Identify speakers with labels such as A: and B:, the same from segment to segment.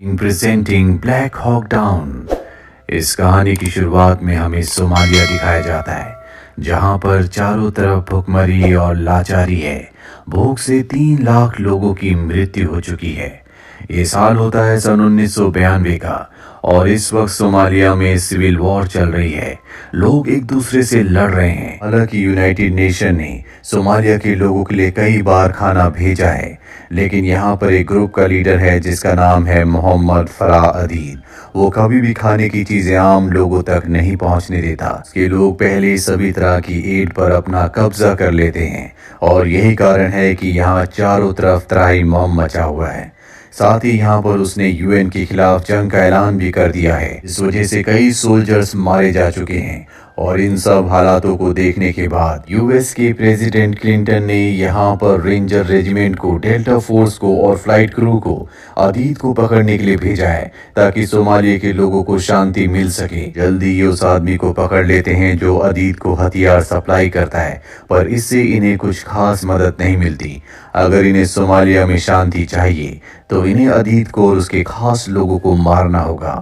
A: Presenting Black Hawk down. इस कहानी की शुरुआत में हमें सोमालिया दिखाया जाता है, जहां पर चारों तरफ भुखमरी और लाचारी है। भूख से 3 लाख लोगों की मृत्यु हो चुकी है। ये साल होता है सन 1992 का, और इस वक्त सोमालिया में सिविल वॉर चल रही है। लोग एक दूसरे से लड़ रहे हैं। हालांकि यूनाइटेड नेशन ने सोमालिया के लोगों के लिए कई बार खाना भेजा है, लेकिन यहाँ पर एक ग्रुप का लीडर है जिसका नाम है मोहम्मद फराह अदील। वो कभी भी खाने की चीजें आम लोगों तक नहीं पहुंचने देता। इसके लोग पहले सभी तरह की एड पर अपना कब्जा कर लेते हैं, और यही कारण है कि यहाँ चारों तरफ त्राही मौम मचा हुआ है। साथ ही यहाँ पर उसने यूएन के खिलाफ जंग का ऐलान भी कर दिया है। इस वजह से कई सोल्जर्स मारे जा चुके हैं, और इन सब हालातों को देखने के बाद यूएस के प्रेसिडेंट क्लिंटन ने यहाँ पर रेंजर रेजिमेंट को, डेल्टा फोर्स को और फ्लाइट क्रू को अदीद को पकड़ने के लिए भेजा है, ताकि सोमालिया के लोगों को शांति मिल सके। जल्दी ये उस आदमी को पकड़ लेते हैं जो अदीद को हथियार सप्लाई करता है, पर इससे इन्हें कुछ खास मदद नहीं मिलती। अगर इन्हें सोमालिया में शांति चाहिए तो इन्हें अदीद को और उसके खास लोगों को मारना होगा।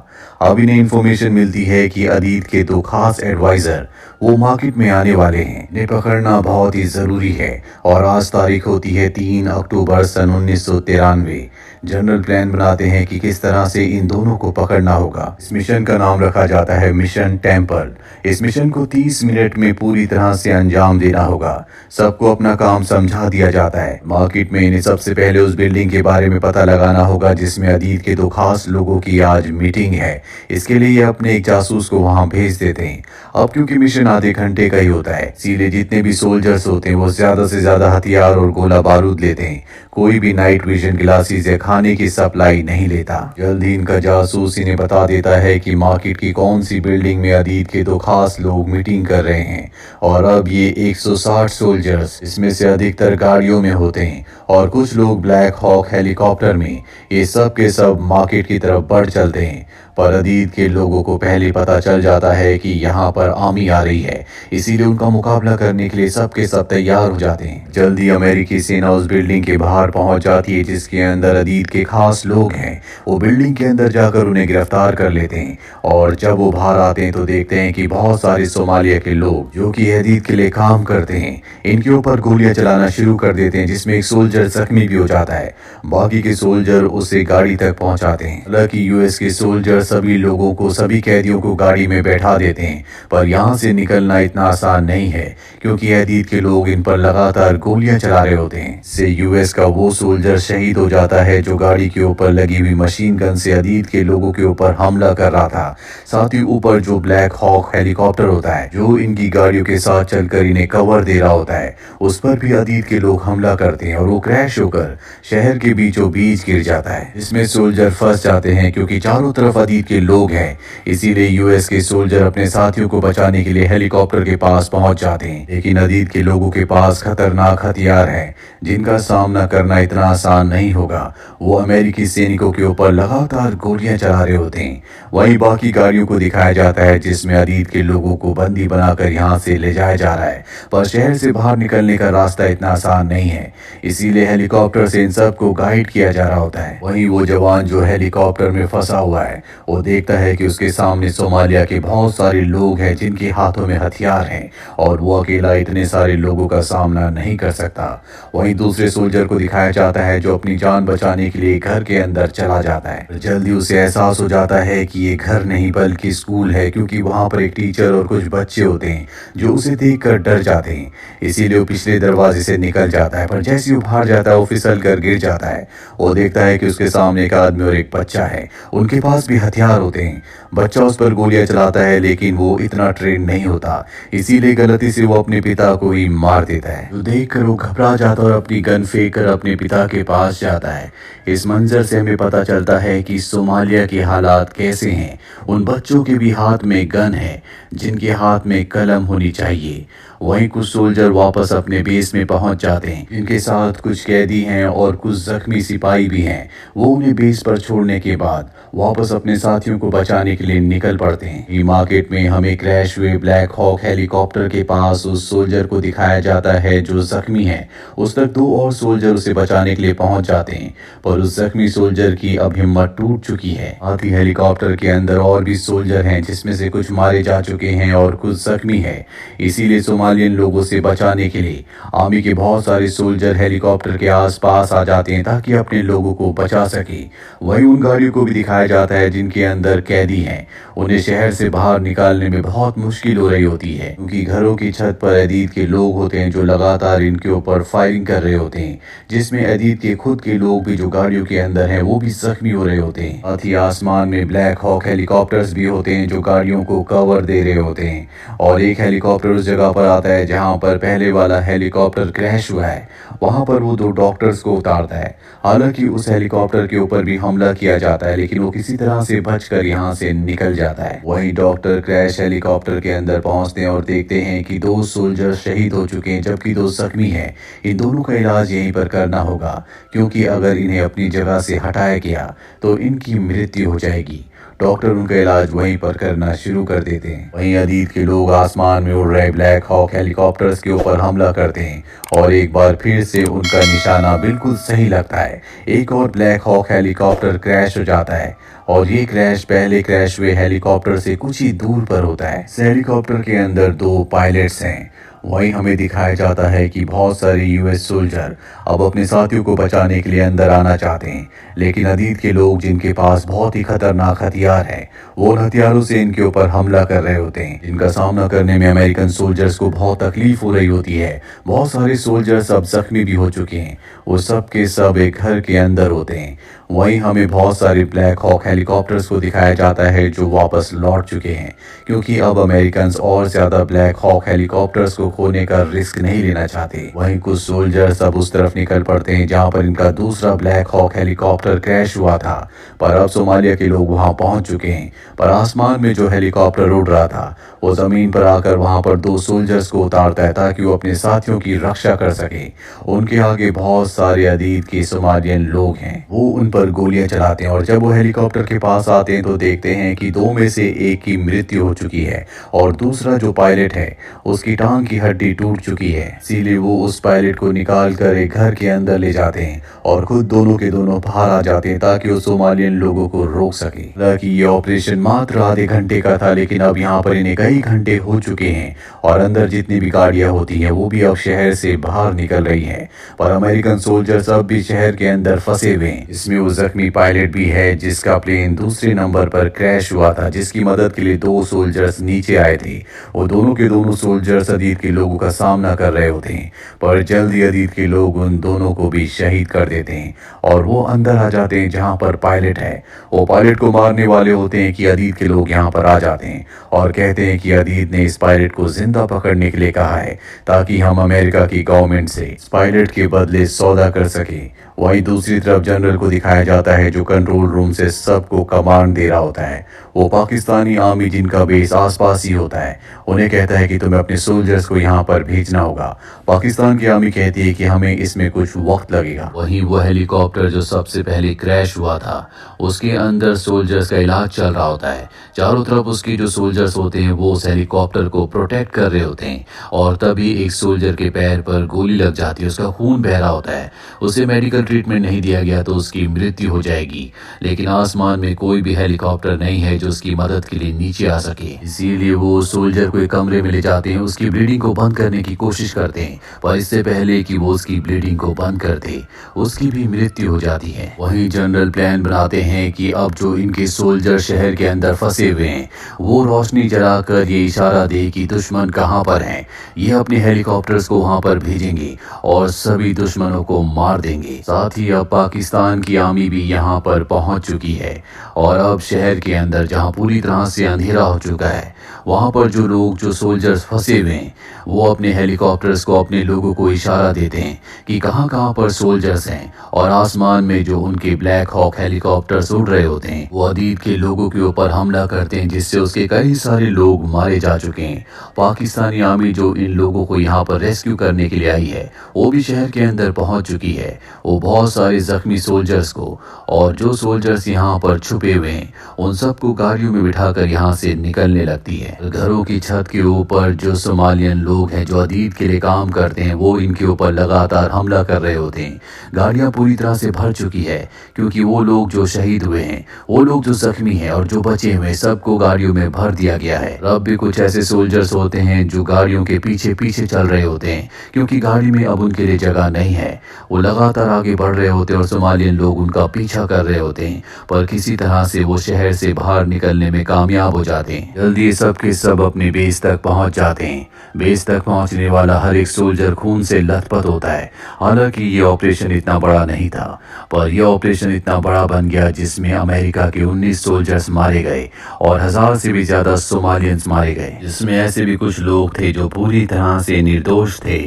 A: अब इन्हें इंफॉर्मेशन मिलती है कि अदीद के 2 खास एडवाइजर वो मार्केट में आने वाले हैं। इन्हें पकड़ना बहुत ही जरूरी है, और आज तारीख होती है 3 अक्टूबर सन 1993। जनरल प्लान बनाते हैं कि किस तरह से इन दोनों को पकड़ना होगा। इस मिशन का नाम रखा जाता है मिशन टेम्पल। इस मिशन को 30 मिनट में पूरी तरह से अंजाम देना होगा। सबको अपना काम समझा दिया जाता है। मार्केट में इन्हें सबसे पहले उस बिल्डिंग के बारे में पता लगाना होगा जिसमें अदीद के 2 खास लोगों की आज मीटिंग है। इसके लिए ये अपने एक जासूस को वहां भेज देते हैं। अब क्योंकि मिशन आधे घंटे का ही होता है, इसीलिए जितने भी सोल्जर्स होते हैं वो ज्यादा से ज्यादा हथियार और गोला बारूद लेते हैं। कोई भी नाइट विजन ग्लासेस या खाने की सप्लाई नहीं लेता। जल्द ही इनका जासूस इन्हें बता देता है कि मार्केट की कौन सी बिल्डिंग में अदीद के 2 खास लोग मीटिंग कर रहे हैं, और अब ये 160 सोल्जर्स, इसमें से अधिकतर गाड़ियों में होते हैं और कुछ लोग ब्लैक हॉक हेलीकॉप्टर में, ये सब के सब मार्केट की तरफ बढ़ चलते हैं। पर अदीद के लोगों को पहले पता चल जाता है कि यहाँ पर आर्मी आ रही है, इसीलिए उनका मुकाबला करने के लिए सब के सब तैयार हो जाते हैं। जल्दी अमेरिकी सेना उस बिल्डिंग के बाहर पहुंच जाती है जिसके अंदर अदीद के खास लोग हैं। वो बिल्डिंग के अंदर जाकर उन्हें गिरफ्तार कर लेते हैं, और जब वो बाहर आते हैं तो देखते हैं कि बहुत सारे सोमालिया के लोग जो कि अदीद के लिए काम करते हैं, इनके ऊपर गोलियां चलाना शुरू कर देते हैं, जिसमें एक सोल्जर जख्मी भी हो जाता है। बाकी के सोल्जर उसे गाड़ी तक पहुंचाते हैं। हालांकि यूएस के सोल्जर सभी लोगों को, सभी कैदियों को गाड़ी में बैठा देते हैं, पर यहाँ से निकलना इतना आसान नहीं है, क्योंकि अदीद के लोग इन पर लगातार गोलियां चला रहे होते हैं। इससे यूएस का वो सोल्जर शहीद हो जाता है जो गाड़ी के ऊपर लगी हुई मशीन गन से अदीद के लोगों के ऊपर हमला कर रहा था। साथ ही ऊपर जो ब्लैक हॉक हेलीकॉप्टर होता है, जो इनकी गाड़ियों के साथ चलकर इन्हें कवर दे रहा होता है, उस पर भी अदीद के लोग हमला करते हैं, और वो क्रैश होकर शहर के बीचों बीच गिर जाता है। इसमें सोल्जर फंस जाते हैं, क्योंकि चारों तरफ अदीद के लोग हैं। इसीलिए यूएस के सोल्जर अपने साथियों को बचाने के लिए हेलीकॉप्टर के पास पहुंच जाते हैं, लेकिन अदीद के लोगों के पास खतरनाक हथियार हैं जिनका सामना करना इतना आसान नहीं होगा। वो अमेरिकी सैनिकों के ऊपर लगातार गोलियां चला रहे होते हैं। वहीं बाकी गाड़ियों को दिखाया जाता है जिसमें अदीद के लोगों को बंदी बनाकर यहाँ से ले जाया जा रहा है, पर शहर से बाहर निकलने का रास्ता इतना आसान नहीं है, इसीलिए हेलीकॉप्टर से इन सबको गाइड किया जा रहा होता है। वहीं वो जवान जो हेलीकॉप्टर में फंसा हुआ है, वो देखता है कि उसके सामने सोमालिया के बहुत सारे लोग हैं जिनके हाथों में हथियार हैं, और वो अकेला इतने सारे लोगों का सामना नहीं कर सकता। वहीं दूसरे सोल्जर को दिखाया जाता है जो अपनी जान बचाने के लिए घर के अंदर चला जाता है। जल्दी उसे एहसास हो जाता है कि ये घर नहीं बल्कि स्कूल है, क्योंकि वहां पर एक टीचर और कुछ बच्चे होते हैं जो उसे देखकर डर जाते हैं। इसीलिए वो पिछले दरवाजे से निकल जाता है, पर जैसे वो बाहर जाता है वो फिसल कर गिर जाता है। वो देखता है कि उसके सामने एक आदमी और एक बच्चा है, उनके पास भी हथियार होते हैं। बच्चा उस पर गोलियां चलाता है, लेकिन वो इतना ट्रेन नहीं होता, इसीलिए गलती से वो अपने पिता को ही मार देता है। तो देखकर वो घबरा जाता है और अपनी गन फेंक कर अपने पिता के पास जाता है। इस मंजर से हमें पता चलता है कि सोमालिया के हालात कैसे हैं। उन बच्चों के भी हाथ में गन है जिनके हाथ में कलम होनी चाहिए। वहीं कुछ सोल्जर वापस अपने बेस में पहुंच जाते हैं, इनके साथ कुछ कैदी हैं और कुछ जख्मी सिपाही भी हैं। वो उन्हें बेस पर छोड़ने के बाद वापस अपने साथियों को बचाने के लिए निकल पड़ते हैं। ये मार्केट में हमें क्रैश हुए ब्लैक हॉक हेलीकॉप्टर के पास उस सोल्जर को दिखाया जाता है जो जख्मी है। उस तक 2 और सोल्जर उसे बचाने के लिए पहुंच जाते हैं, पर और उस जख्मी सोल्जर की अब हिम्मत टूट चुकी है। साथ ही हेलीकॉप्टर के अंदर और भी सोल्जर हैं, जिसमें से कुछ मारे जा चुके हैं और कुछ जख्मी है। इसीलिए सोमालियन लोगों से बचाने के लिए आर्मी के बहुत सारे सोल्जर हेलीकॉप्टर के आसपास आ जाते हैं ताकि अपने लोगों को बचा सके। वहीं उन गाड़ियों को भी दिखाया जाता है जिनके अंदर कैदी हैं। उन्हें शहर से बाहर निकालने में बहुत मुश्किल हो रही होती है, क्योंकि घरों की छत पर अदीद के लोग होते हैं जो लगातार इनके ऊपर फायरिंग कर रहे होते हैं, जिसमें अदीद के खुद के लोग भी जो गाड़ियों के अंदर हैं वो भी जख्मी हो रहे होते हैं। साथ ही आसमान में ब्लैक हॉक हेलीकॉप्टर्स भी होते हैं जो गाड़ियों को कवर दे रहे होते हैं। और एक हेलीकॉप्टर उस जगह पर आता है जहां पर पहले वाला हेलीकॉप्टर क्रैश हुआ है। वहां पर वो 2 डॉक्टर्स को उतारता है। हालांकि उस हेलीकॉप्टर के ऊपर भी हमला किया जाता है, लेकिन वो किसी तरह से बचकर यहाँ से निकल जाता है। वही डॉक्टर क्रैश हेलीकॉप्टर के अंदर पहुंचते हैं और देखते हैं कि 2 सोल्जर शहीद हो चुके हैं, जबकि 2 जख्मी हैं। इन दोनों का इलाज यहीं पर करना होगा, क्योंकि अगर इन्हें अपनी जगह से हटाया गया तो इनकी मृत्यु हो जाएगी। डॉक्टर उनका इलाज वहीं पर करना शुरू कर देते हैं। वहीं अदीद के लोग आसमान में उड़ रहे ब्लैक हॉक हेलीकॉप्टर्स के ऊपर हमला करते हैं और एक बार फिर से उनका निशाना बिल्कुल सही लगता है। एक और ब्लैक हॉक हेलीकॉप्टर क्रैश हो जाता है और ये क्रैश पहले क्रैश हुए हेलीकॉप्टर से कुछ ही दूर पर होता है। इस हेलीकॉप्टर के अंदर 2 पायलट्स हैं। वहीं हमें दिखाया जाता है कि बहुत सारे यूएस सोल्जर अब अपने साथियों को बचाने के लिए अंदर आना चाहते हैं, लेकिन अदीद के लोग जिनके पास बहुत ही खतरनाक हथियार है वो उन हथियारों से इनके ऊपर हमला कर रहे होते हैं, जिनका सामना करने में अमेरिकन सोल्जर्स को बहुत तकलीफ हो रही होती है। बहुत सारे सोल्जर्स अब जख्मी भी हो चुके हैं। वो सब के सब एक घर के अंदर होते हैं। वहीं हमें बहुत सारे ब्लैक हॉक हेलीकॉप्टर्स को दिखाया जाता है जो वापस लौट चुके हैं, क्योंकि अब अमेरिकन और ज्यादा ब्लैक हॉक हेलीकॉप्टर्स को खोने का रिस्क नहीं लेना चाहते। वहीं कुछ सोल्जर्स अब उस तरफ निकल पड़ते हैं जहां पर इनका दूसरा ब्लैक हॉक हेलीकॉप्टर क्रैश हुआ था, पर अब सोमालिया के लोग वहां पहुंच चुके हैं। पर आसमान में जो हेलीकॉप्टर उड़ रहा था वो जमीन पर आकर वहां पर 2 सोल्जर्स को उतारता है ताकि वो अपने साथियों की रक्षा कर सके। उनके आगे बहुत सारे अदीद के सोमालियन लोग हैं। वो उन पर गोलियां चलाते हैं और जब वो हेलीकॉप्टर के पास आते हैं तो देखते हैं कि 2 में से एक की मृत्यु हो चुकी है और दूसरा जो पायलट है उसकी टांग की हड्डी टूट चुकी है। इसीलिए वो उस पायलट को निकाल कर एक घर के अंदर ले जाते हैं और खुद दोनों के दोनों बाहर आ जाते हैं ताकि वो सोमालियन लोगों को रोक सके। हालांकि ये ऑपरेशन मात्र आधे घंटे का था, लेकिन अब यहाँ पर इन्हें कई घंटे हो चुके हैं और अंदर जितनी भी गाड़ियां होती हैं वो भी अब शहर से बाहर निकल रही हैं। पर अमेरिकन सोल्जर्स अब भी शहर के अंदर फंसे हुए हैं। इसमें वो जख्मी पायलट भी है जिसका प्लेन दूसरे नंबर पर क्रैश हुआ था, जिसकी मदद के लिए 2 सोल्जर्स नीचे आए थे। वो दोनों के दोनों सोल्जर्स अदीद के लोगों का सामना कर रहे होते हैं, पर जल्दी अदीद के लोग उन दोनों को भी शहीद कर देते हैं और वो अंदर आ जाते हैं जहां पर पायलट है। वो पायलट को मारने वाले होते हैं कि अदीद के लोग यहाँ पर आ जाते हैं और कहते हैं कि अदीद ने इस पायलट को जिंदा पकड़ने के लिए कहा है ताकि हम अमेरिका की गवर्नमेंट से इस पायलट के बदले सौदा कर सके। वहीं दूसरी तरफ जनरल को दिखाया जाता है जो कंट्रोल रूम से सबको कमांड दे रहा होता है। वो पाकिस्तानी आर्मी जिनका बेस आसपास ही होता है उन्हें कहता है कि तुम्हें अपने सोल्जर्स को यहाँ पर भेजना होगा। पाकिस्तान की आर्मी कहती है कि हमें इसमें कुछ वक्त लगेगा। वहीं वो हेलीकॉप्टर जो सबसे पहले क्रैश हुआ था उसके अंदर सोल्जर्स का इलाज चल रहा होता है। चारों तरफ उसके जो सोल्जर्स होते हैं वो उस हेलीकॉप्टर को प्रोटेक्ट कर रहे होते हैं और तभी एक सोल्जर के पैर पर गोली लग जाती है। उसका खून बह रहा होता है। उसे मेडिकल ट्रीटमेंट नहीं दिया गया तो उसकी मृत्यु हो जाएगी, लेकिन आसमान में कोई भी हेलीकॉप्टर नहीं है जो उसकी मदद के लिए नीचे आ सके। इसीलिए वो सोल्जर को एक कमरे में ले जाते हैं, उसकी ब्लीडिंग को बंद करने की कोशिश करते हैं, पर इससे पहले कि वो उसकी ब्लीडिंग को बंद कर दे उसकी भी मृत्यु हो जाती है। वहीं जनरल प्लान बनाते हैं कि अब जो इनके सोल्जर शहर के अंदर फंसे हुए हैं वो रोशनी जलाकर ये इशारा दे कि दुश्मन कहाँ पर हैं। ये अपने हेलीकॉप्टर्स को वहां पर भेजेंगे और सभी दुश्मनों को मार देंगे। साथ ही अब पाकिस्तान की आर्मी भी यहाँ पर पहुंच चुकी है और अब शहर के अंदर जहां पूरी तरह से अंधेरा हो चुका है वहां पर जो लोग जो सोल्जर्स फंसे हुए हैं वो अपने हेलीकॉप्टर्स को अपने लोगों को इशारा देते हैं कि कहां कहां पर सोल्जर्स हैं और आसमान में जो उनके ब्लैक हॉक हेलीकॉप्टर्स उड़ रहे होते हैं वो अदीद के लोगों के ऊपर हमला करते हैं, जिससे उसके कई सारे लोग मारे जा चुके हैं। पाकिस्तानी आर्मी जो इन लोगों को यहाँ पर रेस्क्यू करने के लिए आई है वो भी शहर के अंदर पहुंच चुकी है। वो बहुत सारे जख्मी सोल्जर्स को और जो सोल्जर्स यहाँ पर छुपे हुए हैं उन सबको गाड़ियों में बिठाकर यहाँ से निकलने लगती है। घरों की छत के ऊपर जो सोमालियन लोग हैं जो अदीद के लिए काम करते हैं वो इनके ऊपर लगातार हमला कर रहे होते हैं। गाड़ियाँ पूरी तरह से भर चुकी है क्योंकि वो लोग जो शहीद हुए हैं, वो लोग जो जख्मी हैं और जो बचे हुए सबको गाड़ियों में भर दिया गया है। अब भी कुछ ऐसे सोल्जर्स होते हैं जो गाड़ियों के पीछे पीछे चल रहे होते हैं क्योंकि गाड़ी में अब उनके लिए जगह नहीं है। वो लगातार आगे बढ़ रहे होते हैं और सोमालियन लोग उनका पीछा कर रहे होते हैं, पर किसी तरह से वो शहर से बाहर निकलने में कामयाब हो जाते हैं। जल्दी सब के सब अपने बेस तक पहुंच जाते हैं। बेस तक पहुंचने वाला हर एक सोल्जर खून से लथपथ होता है। हालांकि ये ऑपरेशन इतना बड़ा नहीं था, पर यह ऑपरेशन इतना बड़ा बन गया जिसमें अमेरिका के 19 सोल्जर्स मारे गए और 1000 से भी ज्यादा सोमालियंस मारे गए, जिसमें ऐसे भी कुछ लोग थे जो पूरी तरह से निर्दोष थे।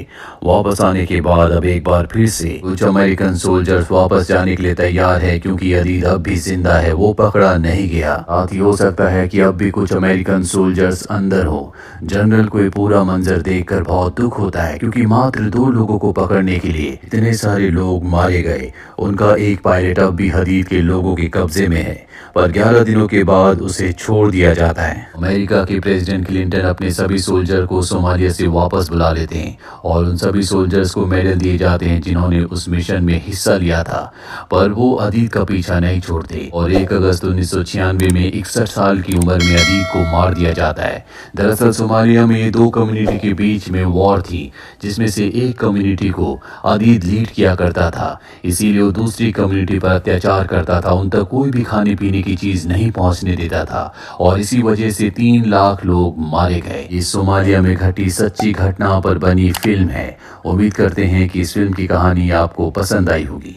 A: वापस आने के बाद अब एक बार फिर से कुछ अमेरिकन सोल्जर्स वापस जाने के लिए तैयार है क्योंकि अदीद अब भी जिंदा है, वो पकड़ा नहीं गया। साथ ही हो सकता है कि अब भी कुछ अमेरिकन सोल्जर्स अंदर हो। जनरल को ये पूरा मंजर देखकर बहुत दुख होता है क्योंकि मात्र 2 लोगों को पकड़ने के लिए इतने सारे लोग मारे गए। उनका एक पायलट अब भी हदीद के लोगों के कब्जे में है, पर 11 दिनों के बाद उसे छोड़ दिया जाता है। अमेरिका के प्रेसिडेंट क्लिंटन अपने सभी सोल्जर को सोमालिया से वापस बुला लेते हैं और उन सभी सोल्जर्स को मेडल दिए जाते हैं जिन्होंने उस मिशन में हिस्सा लिया था, पर वो अदीद का पीछा नहीं छोड़ते और 1 अगस्त 1996 में 61 साल की उम्र में अदीद को मार दिया जाता है। दरअसल सोमालिया में ये 2 कम्युनिटी के बीच में वॉर थी जिसमें से एक कम्युनिटी को अदीद लीड किया करता था, इसीलिए वो दूसरी कम्युनिटी पर अत्याचार करता था, उन तक कोई भी खाने पीने की चीज नहीं पहुंचने देता था और इसी वजह से 3 लाख लोग मारे गए। ये सोमालिया में घटी सच्ची घटना पर बनी फिल्म है। उम्मीद करते हैं कि इस फिल्म की कहानी आपको पसंद आई होगी।